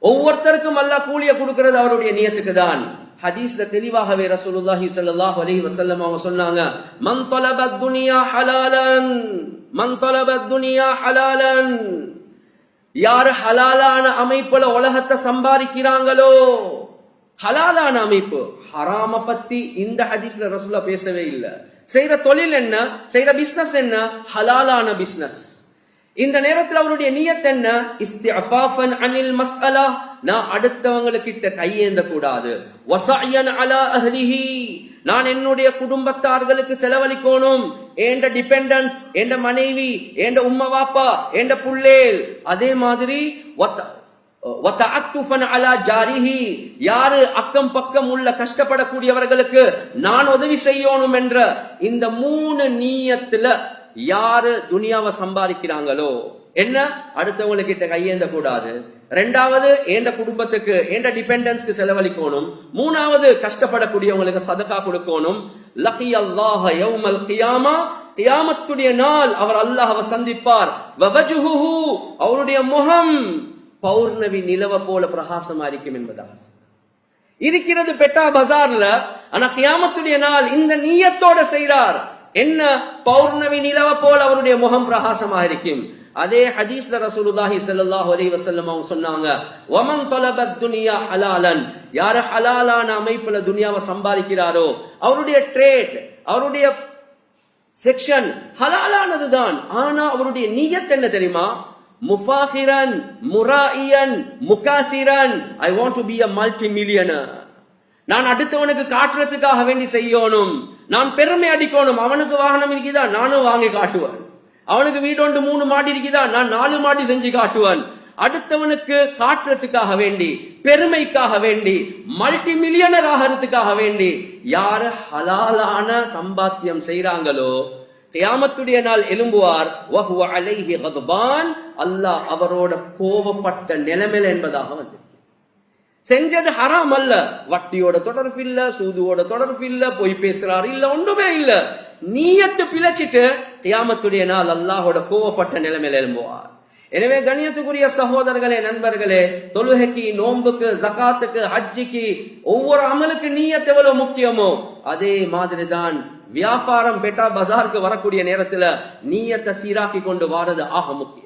ஒவ்வொருத்தருக்கும் அல்லாஹ் கூலிய கொடுக்கிறது அவருடைய நியத்துக்கு தான். ஹதீஸ்ல தெளிவாகவே ரசூலுல்லாஹி ஸல்லல்லாஹு அலைஹி வஸல்லம் அவங்க சொன்னாங்க, மன் தலபத் துனியா ஹலாலன், மன் தலபத் துனியா ஹலாலன், யாரு ஹலாலான அமைப்புல உலகத்தை சம்பாதிக்கிறாங்களோ, ஹலாலான அமைப்பு, ஹராம பத்தி இந்த ஹதீஸ்ல ரசூலுல்லாஹ் பேசவே இல்லை. செய்யற தொழில் என்ன, செய்யற பிசினஸ் என்ன, ஹலாலான பிசினஸ். இந்த நேரத்தில் அவருடைய நியத் என்ன, இஸ்திஅஃபாஃபன் அனில் மஸ்அலா, நான் அடுத்தவங்களுக்கிட்ட கையேந்த கூடாது, வஸஅயன் அலா அஹ்லிஹி, நான் என்னுடைய குடும்பத்தார்களுக்கு செலவழிக்கணும், ஏண்ட டிபெண்டன்ஸ், ஏண்ட மனைவி, ஏண்ட உம்மா வாப்பா, ஏண்ட புள்ளேல். அதே மாதிரி வதஅத்துஃபன் அலா ஜாரிஹி, யாரு அக்கம் பக்கம் உள்ள கஷ்டப்படக்கூடியவர்களுக்கு நான் உதவி செய்யணும் என்ற இந்த 3 நியத்துல யாரு துனியாவை சம்பாதிக்கிறாங்களோ, என்ன, அடுத்தவங்க கிட்ட கையேந்த கூடாது, 2வது ஏண்ட குடும்பத்துக்கு ஏண்ட டிபெண்டன்ஸ்க்கு செலவழிக்கணும், 3வது கஷ்டப்படக்கூடியவங்களுக்கு சதகா கொடுக்கணும். லகியல்லாஹ யௌமல் கியாமா, கியாமத்துடைய நாள் அவர் அல்லாஹ்வை சந்திப்பார். வவஜ்ஹுஹு, அவருடைய முகம் பௌர்ணமி நிலவ போல பிரகாசமா இருக்கும் என்பதாக இருக்கிறது பெட்டா பஜார்ல. ஆனா கியாமத்துடைய நாள் இந்த நியத்தோட செய்றார், என்ன, பௌர்ணமி நிலவ போல அவருடைய முகம் பிரகாசமாக இருக்கும். அதே ஹதீஸ்ல ரசூலுல்லாஹி ஸல்லல்லாஹு அலைஹி வஸல்லம் அவங்க சொன்னாங்க, வமன் தலபத் துனியா ஹலாலன், யார் ஹலாலான அமைப்புல துனியாவை சம்பாதிக்கிறாரோ, அவருடைய ட்ரேட், அவருடைய செக்ஷன் ஹலாலானதுதான். ஆனா அவருடைய நியத் என்ன தெரியுமா, முஃபாஹிரன் முராயியன் முகாசிரன், I want to be a multi-millionaire, நான் அடுத்தவனுக்கு காட்டுறதுக்காக வேண்டி செய்யணும், நான் பெருமை அடிக்கணும். அவனுக்கு வாகனம் இருக்குதா, நானும் வாங்கி காட்டுவேன். அவனுக்கு வீடு 3 மாடி இருக்குதா, நான் 4 மாடி செஞ்சு காட்டுவேன். அடுத்தவனுக்கு காட்டுறதுக்காக வேண்டி, பெருமைக்காக வேண்டி, மல்டி மில்லியனர் ஆகிறதுக்காக வேண்டி யாரு ஹலாலான சம்பாத்தியம் செய்யறாங்களோ, கியாமத்துடைய நாள் எழும்புவார், வஹுவ அலைஹி கத்பான், அல்லாஹ் அவரோட கோபப்பட்ட நிலைமையில என்பதாக வந்து. செஞ்சது ஹராம் அல்ல, வட்டியோட தொடர்பு இல்ல, சூதுவோட தொடர்பு இல்ல, பொய் பேசுறாரு இல்ல, ஒன்றுமே இல்ல, நியத்து பிழைச்சிட்டு கியாமத்துடைய நாள் அல்லாஹோட கோவப்பட்ட நிலைமையில எழும்புவார். எனவே கண்ணியத்துக்குரிய சகோதரர்களே, நண்பர்களே, தொழுகைக்கு, நோன்புக்கு, ஜகாத்துக்கு, ஹஜ்ஜிக்கு, ஒவ்வொரு அமலுக்கு நியத் எவ்வளவு முக்கியமோ அதே மாதிரி தான் வியாபாரம் பெட்டா பஜாருக்கு வரக்கூடிய நேரத்துல நியத்தை சீராக்கி கொண்டு வாரது ஆக முக்கியம்.